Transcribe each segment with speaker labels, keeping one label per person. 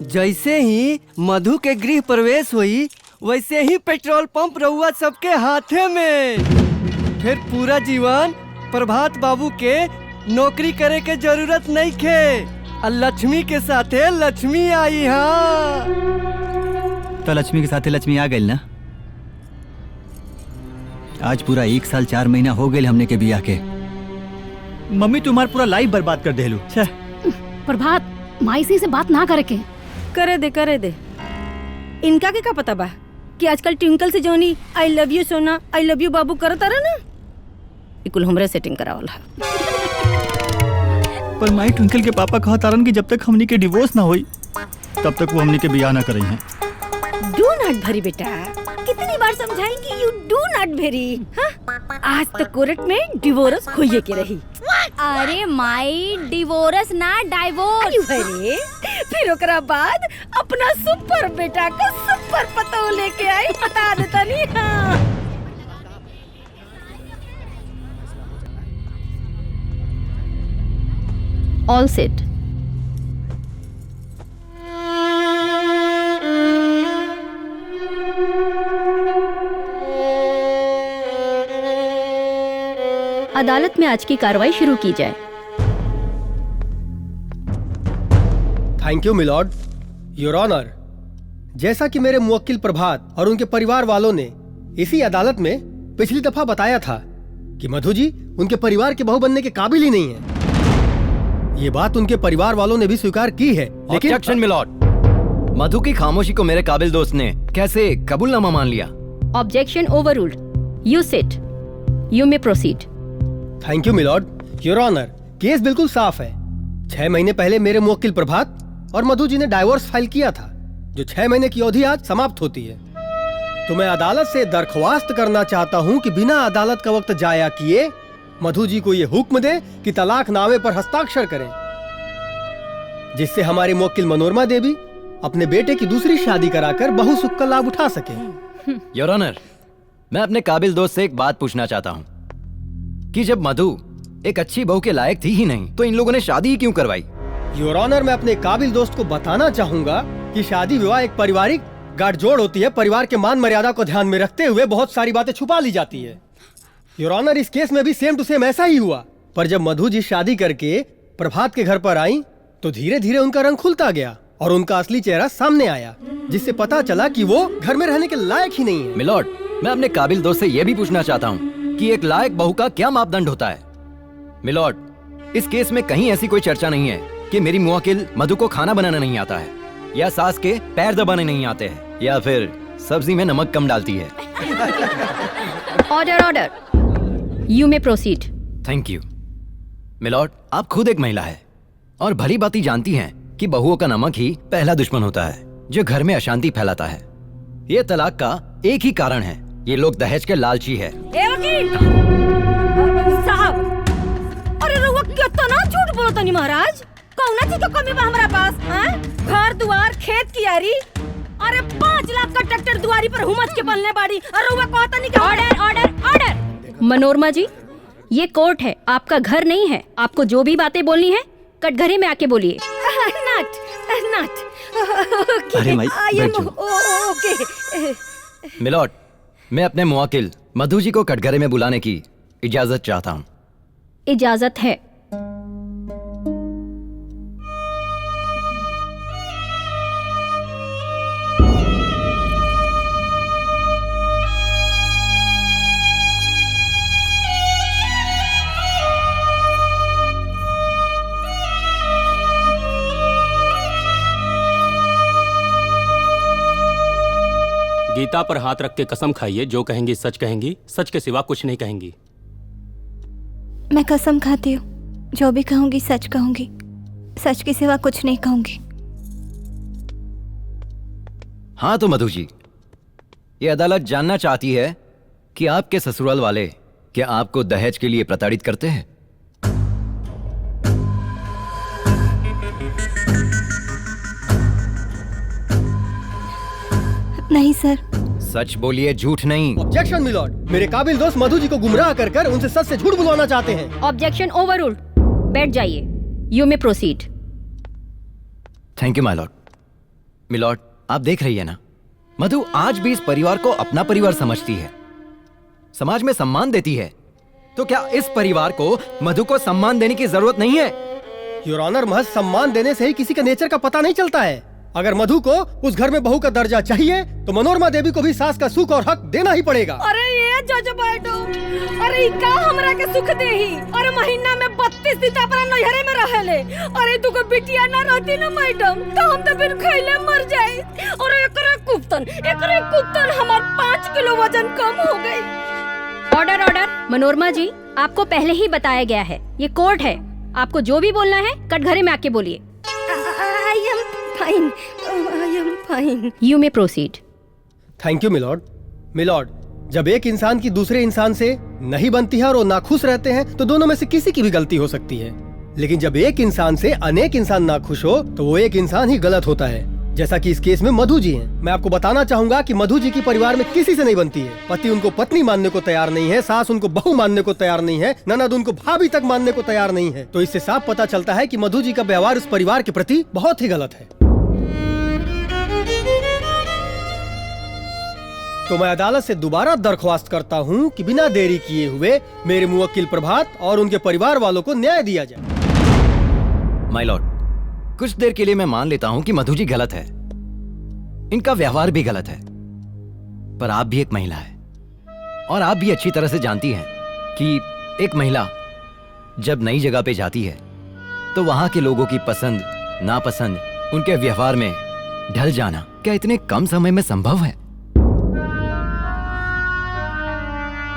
Speaker 1: जैसे ही मधु के गृह प्रवेश हुई वैसे ही पेट्रोल पंप रहुआ सबके हाथे में। फिर पूरा जीवन प्रभात बाबू के नौकरी करे के जरूरत नहीं खे। लक्ष्मी के साथे लक्ष्मी आई। हाँ
Speaker 2: तो लक्ष्मी के साथे लक्ष्मी आ गई ना। आज पूरा 1 साल 4 महीना हो गए हमने के बिया के। मम्मी तुम्हारा पूरा लाइफ बर्बाद कर देलू।
Speaker 3: प्रभात माई से बात ना करे दे। इनका के का पता बा कि आजकल ट्विंकल से जोनी आई लव यू सोना आई लव यू बाबू करता रहा ना, इकुल हमरे सेटिंग करावल है।
Speaker 2: पर माई ट्विंकल के पापा कहा तारन कि जब तक हमनी के डिवोर्स ना होई तब तक वो हमनी के बिया ना करें हैं।
Speaker 3: डू नॉट भेरी बेटा, कितनी बार समझाएंगी यू डू नॉट भेरी। आज तक कोर्ट में डिवोर्स होइए के रही।
Speaker 4: अरे माई डिवोर्स ना डाइवोर्स।
Speaker 3: अरे फिर ओकरा बाद अपना सुपर बेटा को सुपर पतो लेके आई, बता देता नहीं। हाँ
Speaker 4: ऑल सेट। अदालत में आज की कार्रवाई शुरू की जाए।
Speaker 5: Thank you milord, your honour. जैसा कि मेरे मुवक्किल प्रभात और उनके परिवार वालों ने इसी अदालत में पिछली दफा बताया था कि मधु जी उनके परिवार के बहू बनने के काबिल ही नहीं है। ये बात उनके परिवार वालों ने भी स्वीकार की है। लेकिन
Speaker 6: ऑब्जेक्शन मिलॉर्ड, मधु की खामोशी को मेरे काबिल दोस्त ने कैसे कबूलनामा मान लिया?
Speaker 4: Objection overruled. You sit, you may proceed.
Speaker 5: Thank you milord, your honour. Case बिल्कुल साफ है। 6 महीने पहले मेरे मुवक्किल प्रभात और मधु जी ने डाइवोर्स फाइल किया था, जो 6 महीने की अवधि आज समाप्त होती है। तो मैं अदालत से दरख्वास्त करना चाहता हूं कि बिना अदालत का वक्त जाया किए मधु जी को ये हुक्म दे कि तलाकनामे पर हस्ताक्षर करें, जिससे हमारे मुवक्किल मनोरमा देवी अपने बेटे की दूसरी शादी कराकर बहु सुख का लाभ उठा सके।
Speaker 6: योर ऑनर, मैं अपने काबिल दोस्त से एक बात पूछना चाहता हूँ कि जब मधु एक अच्छी बहू के लायक थी ही नहीं तो इन लोगों ने शादी ही क्यों करवाई?
Speaker 5: योर ऑनर, मैं अपने काबिल दोस्त को बताना चाहूंगा कि शादी विवाह एक पारिवारिक गाठजोड़ होती है। परिवार के मान मर्यादा को ध्यान में रखते हुए बहुत सारी बातें छुपा ली जाती है। योर ऑनर, इस केस में भी सेम टू सेम ऐसा ही हुआ। पर जब मधु जी शादी करके प्रभात के घर पर आई तो धीरे धीरे उनका रंग खुलता गया और उनका असली चेहरा सामने आया, जिससे पता चला कि वो घर में रहने के लायक ही नहीं है।
Speaker 6: मिलॉर्ड, मैं अपने काबिल दोस्त से यह भी पूछना चाहता हूँ कि एक लायक बहू का क्या मापदंड होता है? मिलॉर्ड, इस केस में कहीं ऐसी कोई चर्चा नहीं है कि मेरी मुवक्किल मधु को खाना बनाना नहीं आता है, या सास के पैर दबाने नहीं आते हैं, या फिर सब्जी में नमक कम डालती है।
Speaker 4: Order order, you may proceed.
Speaker 6: Thank you milord, आप खुद एक महिला है और भली बात जानती हैं कि बहुओं का नमक ही पहला दुश्मन होता है जो घर में अशांति फैलाता है। ये तलाक का एक ही कारण है, ये लोग दहेज के लालची है।
Speaker 3: साहब, अरे रहुआ कितना झूठ बोलता नहीं महाराज। कौना चीज का कमी बा हमरा पास? घर दुआर खेत कियारी, अरे 5 लाख का ट्रैक्टर दुआरी पर हुमच के बनने बाड़ी और रहुआ कहता नहीं कि
Speaker 4: ऑर्डर ऑर्डर ऑर्डर। मनोरमा जी, ये कोर्ट है, आपका घर नहीं है। आपको जो भी बातें बोलनी है कटघरे में आके बोलिए।
Speaker 2: अरे माई,
Speaker 3: ओके।
Speaker 6: मिलॉर्ड, मैं अपने मुवक्किल मधु जी को कटघरे में बुलाने की इजाजत चाहता हूँ।
Speaker 4: इजाजत है।
Speaker 7: गीता पर हाथ रख के कसम खाइए, जो कहेंगी सच कहेंगी, सच के सिवा कुछ नहीं कहेंगी।
Speaker 8: मैं कसम खाती हूँ, जो भी कहूंगी सच कहूंगी, सच के सिवा कुछ नहीं कहूंगी।
Speaker 6: हाँ तो मधु जी, ये अदालत जानना चाहती है कि आपके ससुराल वाले क्या आपको दहेज के लिए प्रताड़ित करते हैं?
Speaker 8: नहीं सर।
Speaker 6: सच बोलिए, झूठ नहीं।
Speaker 5: ऑब्जेक्शन मिलॉर्ड, मेरे काबिल दोस्त मधु जी को गुमराह कर कर उनसे सच से झूठ बुलवाना चाहते हैं।
Speaker 4: Objection overruled. बैठ जाइए, you may proceed.
Speaker 6: Thank you my lord. Milord, आप देख रही है ना, मधु आज भी इस परिवार को अपना परिवार समझती है, समाज में सम्मान देती है। तो क्या इस परिवार को मधु को सम्मान देने की जरूरत नहीं है?
Speaker 5: योर ऑनर, महज सम्मान देने से ही किसी के नेचर का पता नहीं चलता है। अगर मधु को उस घर में बहू का दर्जा चाहिए तो मनोरमा देवी को भी सास का सुख और हक देना ही पड़ेगा।
Speaker 3: अरे ये जज बैठो, अरे ई का हमरा के सुख देही? अरे महीना में 32 दिन अपना नैहरे में रहेले। अरे तू को बिटिया ना रहती ना मैडम तो हम तो बिन खइले मर जाए। और एकरे कुप्तन हमार 5 किलो वजन कम हो गई।
Speaker 4: Order order. मनोरमा जी, आपको पहले ही बताया गया है, ये कोर्ट है, आपको जो भी बोलना है कटघरे में आके बोलिए।
Speaker 3: I am fine.
Speaker 4: You may proceed.
Speaker 5: Thank you milord. Milord, जब एक इंसान की दूसरे इंसान से नहीं बनती है और वो नाखुश रहते हैं तो दोनों में से किसी की भी गलती हो सकती है। लेकिन जब एक इंसान से अनेक इंसान नाखुश हो तो वो एक इंसान ही गलत होता है, जैसा कि इस केस में मधु जी हैं। मैं आपको बताना चाहूंगा कि मधु जी की परिवार में किसी से नहीं बनती है। पति उनको पत्नी मानने को तैयार नहीं है, सास उनको बहू मानने को तैयार नहीं है, ननद उनको भाभी तक मानने को तैयार नहीं है। तो इससे साफ पता चलता है कि मधु जी का व्यवहार उस परिवार के प्रति बहुत ही गलत है। तो मैं अदालत से दोबारा दरख्वास्त करता हूँ कि बिना देरी किए हुए मेरे मुवक्किल प्रभात और उनके परिवार वालों को न्याय दिया जाए।
Speaker 6: माय लॉर्ड, कुछ देर के लिए मैं मान लेता हूं कि मधु जी गलत है, इनका व्यवहार भी गलत है, पर आप भी एक महिला है और आप भी अच्छी तरह से जानती हैं कि एक महिला जब नई जगह पे जाती है तो वहां के लोगों की पसंद नापसंद, उनके व्यवहार में ढल जाना क्या इतने कम समय में संभव है?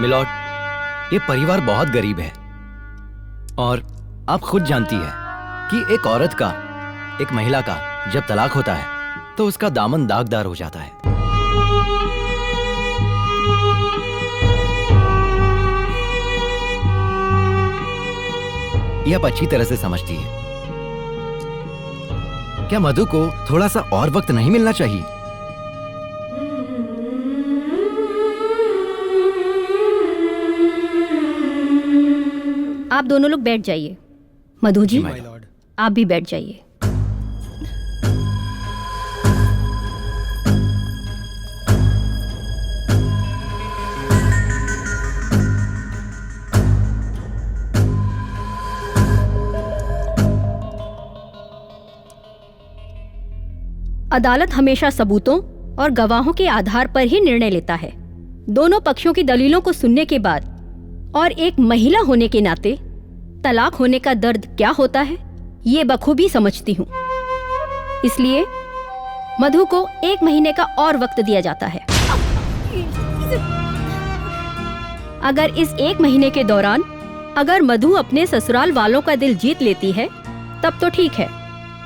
Speaker 6: मिलॉर्ड, ये परिवार बहुत गरीब है और आप खुद जानती है कि एक औरत का, एक महिला का जब तलाक होता है तो उसका दामन दागदार हो जाता है। ये आप अच्छी तरह से समझती है। क्या मधु को थोड़ा सा और वक्त नहीं मिलना चाहिए?
Speaker 4: आप दोनों लोग बैठ जाइए। Madhu ji,
Speaker 5: my Lord.
Speaker 4: आप भी बैठ जाइए। अदालत हमेशा सबूतों और गवाहों के आधार पर ही निर्णय लेता है। दोनों पक्षों की दलीलों को सुनने के बाद और एक महिला होने के नाते तलाक होने का दर्द क्या होता है ये बखूबी समझती हूँ। इसलिए मधु को 1 महीने का और वक्त दिया जाता है। अगर इस 1 महीने के दौरान अगर मधु अपने ससुराल वालों का दिल जीत लेती है तब तो ठीक है,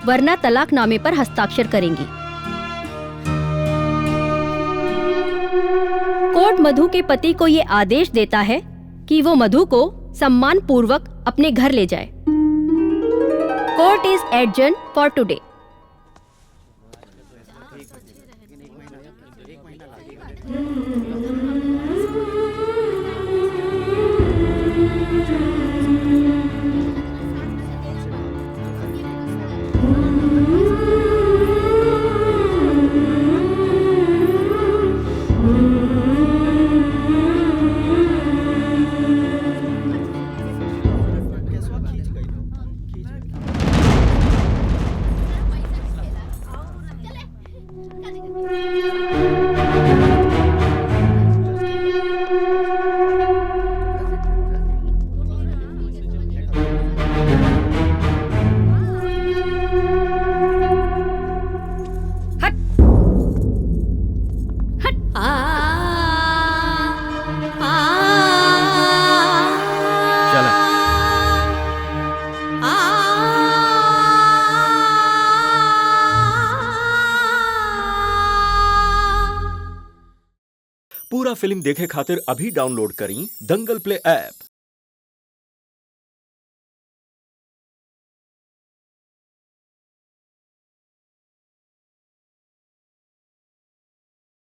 Speaker 4: वरना तलाकनामे पर हस्ताक्षर करेंगी। कोर्ट मधु के पति को ये आदेश देता है कि वो मधु को सम्मान पूर्वक अपने घर ले जाए। Court is adjourn for today.
Speaker 9: पूरा फिल्म देखे खातिर अभी डाउनलोड करी दंगल प्ले ऐप।